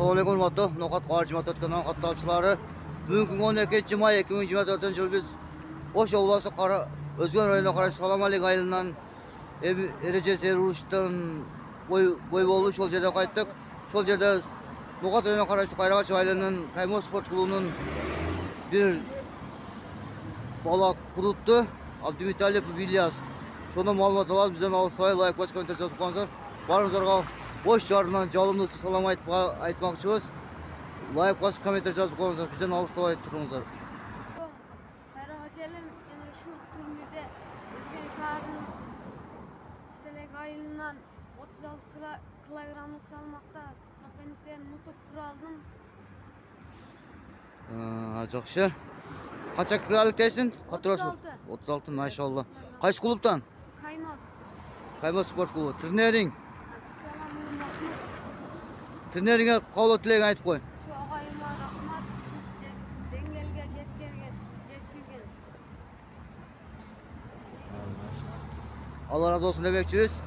Assalamualaikum warahmatullahi wabarakatuh. Noqat qarşı matatkanan qatnashchilari. Bugungi 12-may 2024 biz Qo'sh Ovlasi O'zgan rayoniga qarashli Salomalik ayilidan Erejes Erushdan bo'y bo'ldi. Şol yerda qaytdik. Şol yerda Noqat rayoniga qarashli Qayrag'aч ayilining Kaymos sport klubining bir bola qurutdi. Abdumtalip Vilyas. Şonda ma'lumot olib bizdan olsay like bosib kommentatsiya yozib qo'yinglar. Baringizlarga boş yarından canlı salam aytmoqchimiz. Like bosib kommentatsiya yozib qo'yinglar. Bizdan olsay turingizlar. Qayrag'achelim yana shu turnirda O'zgan shahrining Selek ayilidan 36 kilogramlik salmoqda sopenlikdan nutib quraldim. Yaxshi. Qancha kilolik deysin? 36 maşallah. Qaysi klubdan? Kaymos sport klubi. Turnering. Turneringa qavlo tilak aytib qo'y. Shu og'ayimga rahmat. Dengelga yetkazgan. Allah razı olsun demekçiyiz.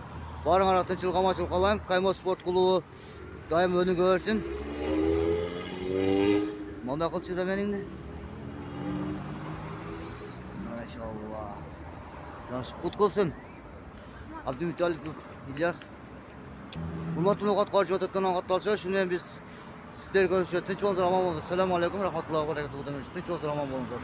Barın aratın çılgamaçıl kalayım. Kaymos sport klubu daim önü görsün. Manda akıl çırra benim de. Maşallah. Yaxşı kut kılsın. Abdumtalip İlyas. Hurmatli Noqat qarşı matatkanan qatnashchilar, shuni biz sizlarga ko'rsatdik. Tinch bo'linglar, omon bo'linglar. Assalomu alaykum, rahmatullohi va barakatuh. Tinch bo'linglar, omon bo'linglar.